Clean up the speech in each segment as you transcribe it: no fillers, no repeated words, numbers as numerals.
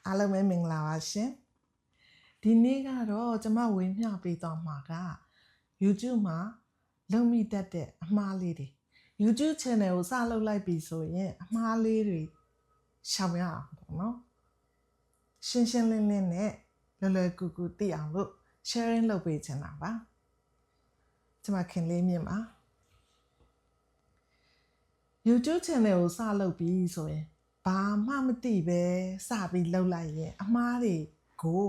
အားလုံးပဲမင်္ဂလာပါရှင်ဒီနေ့ကတော့ကျွန်မဝေမျှပေးသွားမှာက YouTube မှာလုံမိတတ်တဲ့အမှားလေးတွေ YouTube channel ကိုစလုပ်လိုက်ပြီဆိုရင်အမှားလေးတွေရှောင်ရအောင်ပေါ့နော်ရှင်းရှင်းလင်းလင်းနဲ့လွယ်ကူကူသိအောင်လို့ sharing လုပ်ပေးချင်တာပါကျွန်မခင်လေးမြင့်ပါ YouTube channel ကိုစလုပ်ပြီဆိုရင်ဘာမှမသိပဲစပြီးလှုပ်လိုက်ရင်အမှားတွေကို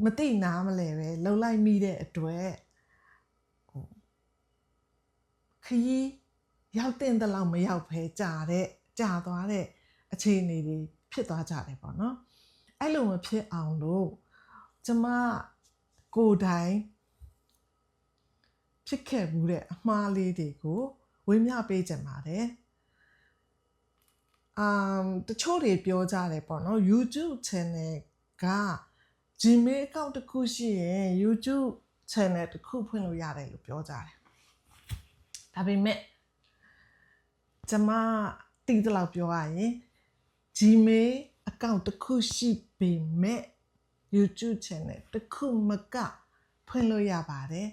မသိနားမလဲပဲလှုပ်လိုက်မိတဲ့အတွက်ခရီးရောက်တဲ့လောက်မရောက်ဖဲကြာသွားတဲ့အခြေအနေတွေဖြစ်သွားကြတယ်ပေါ့နော်အဲ့လိုမဖြစ်အောင်လို့ကျမကိုယ်တိုင်ဖြစ်ခဲ့မှုတဲ့အမှားလေးတွေကိုဝေမျှပေးကြပါတယ်တချို့တွေပြောကြတယ်ပေါ့နော် YouTube channel က Gmail account တစ်ခုရှိရင် YouTube channel တစ်ခုဖွင့်လို့ရတယ်လို့ပြောကြတယ်ဒါပေမဲ့ကျွန်မသိသလောက်ပြောရရင် Gmail account တစ်ခုရှိပေမဲ့ YouTube channel တစ်ခုမကဖွင့်လို့ရပါတယ်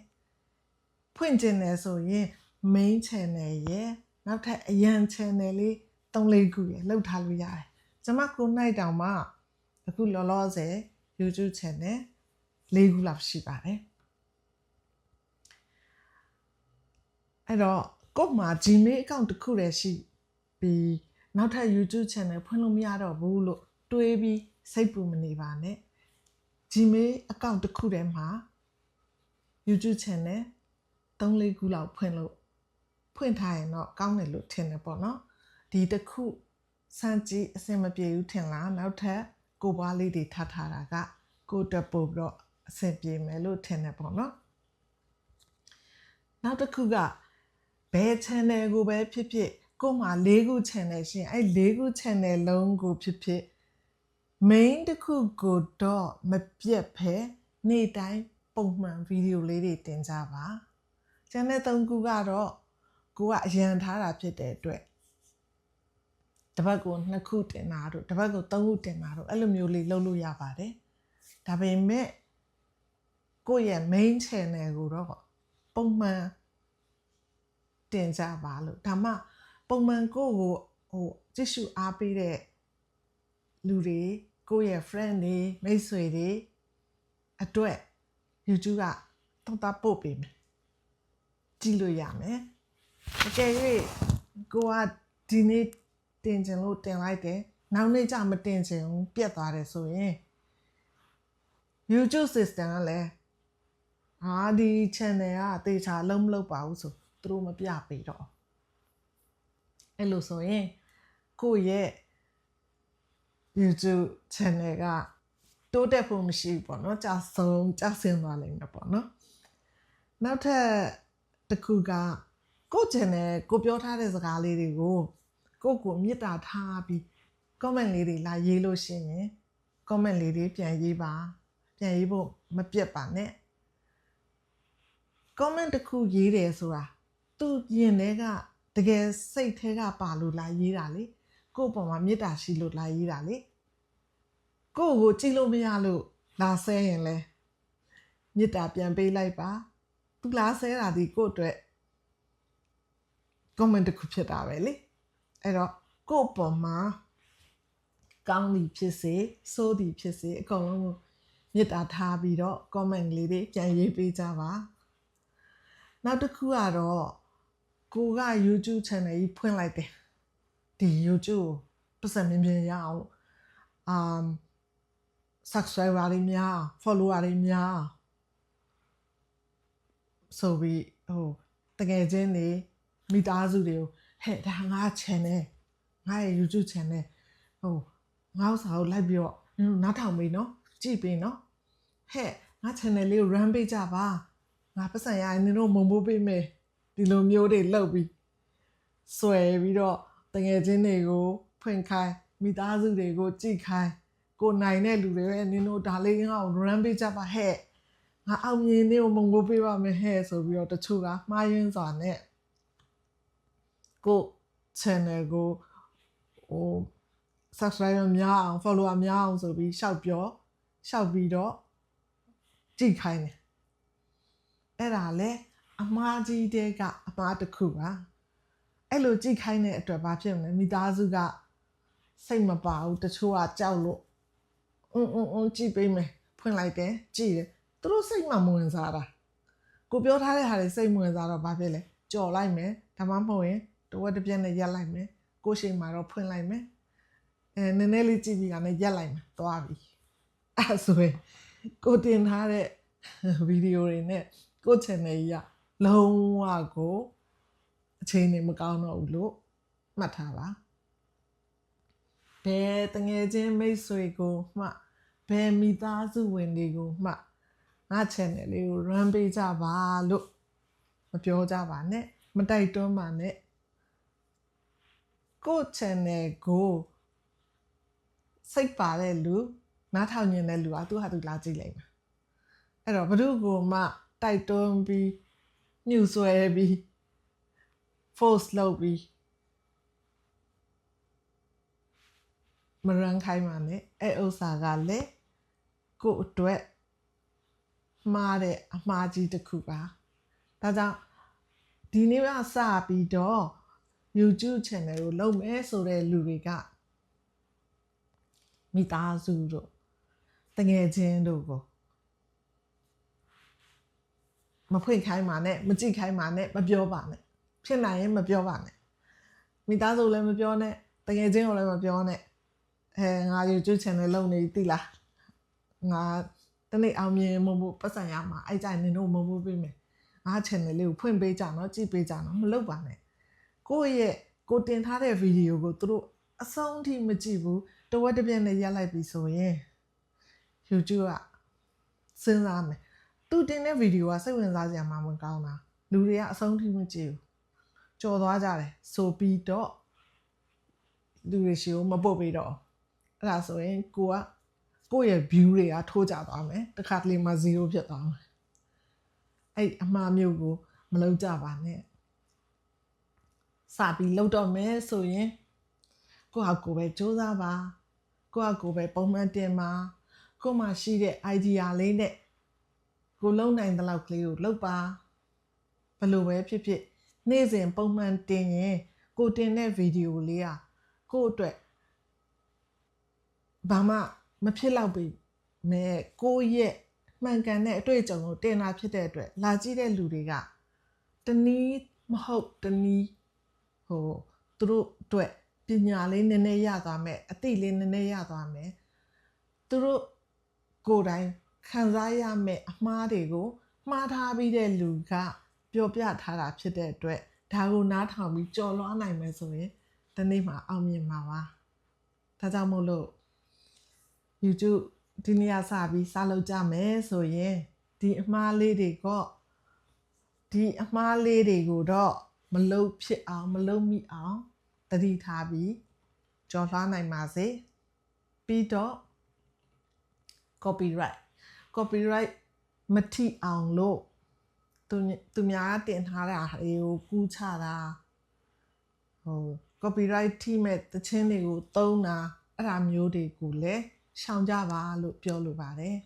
ဖွင့်ခြင်းနဲ့ဆိုရင် main channel ရဲ့နောက်ထပ်အရန် channel လေး3-4ခုရလောက်ထားလို့ရတယ်ကျွန်မကိုနိုင်တောင်မှအခုလောလောဆယ် YouTube channel 4ခုလောက်ရှိပါတယ်အဲ့တော့ကို့မှာ Gmail account တစ်ခုတည်းရှိပြီးနောက်ထပ် YouTube channel ဖွင့်လို့မရတော့ဘူးလို့တွေးပြီးစိတ်ပူမနေပါနဲ့ Gmail account တစ်ခုတည်းမှာ YouTube channel 3-4ခုလောက်ဖွင့်ထားရင်တော့ကောင်းတယ်လို့ထင်တယ်ပေါ့နော်ဒီတစ်ခုစမ်းကြည့်အဆင်မပြေဘူးထင်လားနောက်ထပ်ကိုပွားလေးတွေထားတာကကိုတက်ပို့ပြီးတော့အဆင်ပြေမယ်လို့ထင်တယ်ပေါ့နော်နောက်တစ်ခုကဘယ် channel ကိုပဲဖြစ်ဖြစ်ကို့မှာ4ခု channel ရှိရင်အဲ့4ခု channel လုံးကိုဖြစ်ဖြစ် main တစ်ခုကိုတော့မပြတ်ဖဲနေ့တိုင်းပုံမှန်ဗီဒီယိုလေးတွေတင်ကြပါ channel 3ခုကတော့ကိုကအရန်ထားတာဖြစ်တဲ့အတွက်တစ်ပတ်ကို2ခုတင်တာတို့တစ်ပတ်ကို3ခုတင်တာတို့အဲ့လိုမျိုးလေးလုပ်လို့ရပါတယ်ဒါပေမဲ့ကိုယ့်ရဲ့ main channel ကိုတော့ပုံမှန်တင်ကြပါလို့ဒါမှပုံမှန်ကိုကြည့်ရှုအားပေးတဲ့လူတွေကိုယ့်ရဲ့ friend တွေမိတ်ဆွေတွေအတွက် YouTube ကတော့ပို့ပေးမယ်ကြည့်လို့ရမယ်အကယ်၍ကိုကဒီနေ့တင်ချင်လို့တင်လိုက်တယ်နောက်နေ့ကျမတင်ချင်ဘူးပြတ်သွားတယ်ဆိုရင် YouTube system ကလည်းဒီ channel ကတေချာလုံးမလုပ်ပါဘူးဆိုသူတို့မပြပေးတော့အဲ့လိုဆိုရင်ကိုယ့်ရဲ့ YouTube channel ကတိုးတက်ဖို့မရှိဘူးပေါ့နော်ကြာဆင်းသွားလိမ့်မယ်ပေါ့နော်နောက်ထပ်တစ်ခုကကိုယ့် channel ကိုပြောထားတဲ့စကားလေးတွေကိုကိုမေတ္တာထားပြီး comment လေးတွေလာရေးလို့ရှိရင် comment လေးတွေပြန်ရေးပါပြန်ရေးဖို့မပြတ်ပါနဲ့ comment တစ်ခုရေးတယ်ဆိုတာသူရင်ထဲကတကယ်စိတ်ထဲကပါလို့လာရေးတာလေကိုယ့်ပေါ်မှာမေတ္တာရှိလို့လာရေးတာလေကိုကြည့်လို့မရလို့လာဆဲရင်လဲမေတ္တာပြန်ပေးလိုက်ပါသူလာဆဲတာဒီကိုယ့်အတွက် comment တစ်ခုဖြစ်တာပဲလေအဲ့တော့ကိုယ့်ပေါ်မှာကောင်းသည်ဖြစ်စေဆိုးသည်ဖြစ်စေအကုန်လုံးမေတ္တာထားပြီးတော့ comment လေးတွေပြန်ရေးပေးကြပါနောက်တစ်ခုကတော့ကိုက YouTube channel ကြီးဖွင့်လိုက်တယ်ဒီ YouTube ပတ်စံမြင်ရအောင်subscriber တွေများ follower တွေများဆိုပြီးတကယ်ချင်းနေမိသားစုတွေကိုဟဲ့ဒါငါ channel ငါရဲ့ YouTube channel ငါ့စာကိုလိုက်ပြီးတော့နားထောင်ပေးနော်ကြည့်ပေးနော်ဟဲ့ငါ channel လေးကို run ပေးကြပါငါပတ်စံရရင်နင်တို့မုံမိုးပေးမယ်ဒီလိုမျိုးတွေလုပ်ပြီးဆွဲပြီးတော့တကယ်ချင်းတွေကိုဖွင့်ခိုင်းမိသားစုတွေကိုကြည့်ခိုင်းကိုနိုင်တဲ့လူတွေပဲနင်တို့ဒါလေးငါ့ကို run ပေးကြပါဟဲ့ငါအောင်မြင်နေကိုမုံမိုးပေးပါမယ်ဟဲ့ဆိုပြီးတော့တချို့ကမှားယွင်းစွာနဲ့ကို channel ကို subscriber များအောင် follower များအောင်ဆိုပြီးရှောက်ပြီးတော့ကြည့်ခိုင်းတယ်အဲ့ဒါလေအမားကြီးတဲကအမားတစ်ခုပါအဲ့လိုကြည့်ခိုင်းတဲ့အတွက်ဘာဖြစ်မလဲမိသားစုကစိတ်မပါဘူးတချို့ကကြောက်လို့ကြည့်ပေးမယ်ဖွင့်လိုက်တယ်ကြည့်တယ်သူတို့စိတ်မှမဝင်စားတာကိုပြောထားတဲ့ဟာတွေစိတ်မဝင်စားတော့ဘာဖြစ်လဲကြော်လိုက်မယ်ဒါမှမဟုတ်ရင်တဝက်တစ်ပြက်နဲ့ရက်လိုက်မယ်ကိုရှိမှတော့ဖွင့်လိုက်မယ်နည်းနည်းလေးကြည့်ပြီးကနေရက်လိုက်မယ်သွားပြီအဲ့ဆိုရင်ကိုတင်ထားတဲ့ဗီဒီယိုတွေနဲ့ကို channel ကြီးကလုံးဝကိုအချိန်နေမကောင်းတော့ဘူးလို့မှတ်ထားပါဘယ်တငယ်ချင်းမိတ်ဆွေကိုမှဘယ်မိသားစုဝင်တွေကိုမှငါ channel လေးကို run ပေးကြပါလို့မပြောကြပါနဲ့မတိုက်တွန်းပါနဲ့ကို channel ကိုစိတ်ပါတဲ့လူနားထောင်နေတဲ့လူကသူ့ဟာသူလာကြည့်လိုက်မှာအဲ့တော့ဘယ်သူကိုမှတိုက်တွန်းပြီးညှို့ဆွဲပြီး force လုပ်ပြီးမရန်ခိုင်းပါနဲ့အဲ့ဥစ္စာကလည်းကို့အတွက်မှားတဲ့အမှားကြီးတစ်ခုပါဒါကြောင့်ဒီနေ့ကစပြီးတော့ YouTube channel ကိုလုပ်မယ်ဆိုတဲ့လူတွေကမိသားစုတို့တငယ်ချင်းတို့ကိုမဖွင့်ခိုင်းပါနဲ့မကြည့်ခိုင်းပါနဲ့မပြောပါနဲ့ဖြစ်နိုင်ရင်မပြောပါနဲ့မိသားစုလည်းမပြောနဲ့တကယ်ချင်းကိုလည်းမပြောနဲ့ငါ YouTube channel လုပ်နေသိလားငါတနေ့အောင်မြင်မှုပတ်စံရမှာအဲ့ကြိုင်နင်တို့မဟုတ်ပေးမယ်ငါ channel လေးကိုဖွင့်ပေးကြနော်ကြည့်ပေးကြနော်မလုပ်ပါနဲ့ကိုတင်ထားတဲ့ဗီဒီယိုကိုသူတို့အဆုံးထိမကြည့်ဘူးတဝက်တစ်ပြက်နဲ့ရက်လိုက်ပြီဆိုရင် YouTube ကစဉ်းစားမယ်သူတင်တဲ့ဗီဒီယိုကစိတ်ဝင်စားစရာမှမကောင်းတာလူတွေကအဆုံးထိမကြည့်ဘူးကြော်သွားကြတယ်ဆိုပြီးတော့လူတွေရှိကိုမပုတ်ပေးတော့အဲ့ဒါဆိုရင်ကိုယ့်ရဲ့ view တွေကထိုးကျသွားမယ်တစ်ခါတလေမှ0ဖြစ်သွားမယ်အဲ့အမှားမျိုးကိုမလုပ်ကြပါနဲ့စပြီးလုပ်တော့မယ်ဆိုရင်ကိုယ့်ဟာကိုယ်ပဲစူးစမ်းပါကိုယ့်ဟာကိုယ်ပဲပုံမှန်တင်ပါကိုယ်မှာရှိတဲ့ idea လေးနဲ့ကိုလုံးနိုင်တဲ့လောက်ကလေးကိုလုပ်ပါဘယ်လိုပဲဖြစ်ဖြစ်နေ့စဉ်ပုံမှန်တင်ရင်ကိုတင်တဲ့ဗီဒီယိုလေးอ่ะကိုအတွက်ဘာမှမဖြစ်တော့ပြီမဲ့ကိုရဲ့မှန်ကန်တဲ့အတွေ့အကြုံကိုတင်တာဖြစ်တဲ့အတွက်လာကြည့်တဲ့လူတွေကတနည်းမဟုတ်တနည်းသူတို့အတွက်ပညာလေးနည်းနည်းရသွားမယ်အသိလေးနည်းနည်းရသွားမယ်သူတို့ကိုယ်တိုင်ခံစားရမယ်အမှားတွေကိုမှားထားပြီးတဲ့လူကပြောပြထားတာဖြစ်တဲ့အတွက်ဒါကိုနားထောင်ပြီးကြော်လွှားနိုင်မယ်ဆိုရင်ဒီနေ့မှာအောင်မြင်မှာပါဒါကြောင့်မို့လို့ YouTube ဒီနေ့စပြီးစလုပ်ကြမယ်ဆိုရင်ဒီအမှားလေးတွေကိုတော့မလုပ်ဖြစ်အောင်မလုပ်မိအောင်တတိထားပြီးကြော်လွှားနိုင်ပါစေပြီးတော့ copyright မထိအောင်လို့သူများတင်ထားတာတွေကိုကူးချတာcopyright ထိမဲ့တခြင်းတွေကိုသုံးတာအဲ့ဒါမျိုးတွေကိုလည်းရှောင်ကြပါလို့ပြောလိုပါတယ်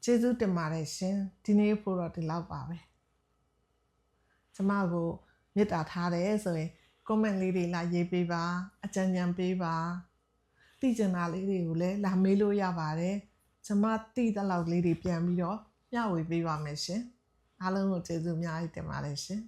ကျေးဇူးတင်ပါတယ်ရှင်ဒီနေ့ဖို့တော့ဒီလောက်ပါပဲကျမကိုမေတ္တာထားတယ်ဆိုရင် comment လေးတွေလာရေးပေးပါအကြံဉာဏ်ပေးပါသိချင်တာလေးတွေကိုလည်းလာမေးလို့ရပါတယ်ကျမသိတဲ့လောက်လေးတွေပြန်ပြီးတော့မျှဝေပေးပါမယ်ရှင်အားလုံးကိုကျေးဇူးအများကြီးတင်ပါတယ်ရှင်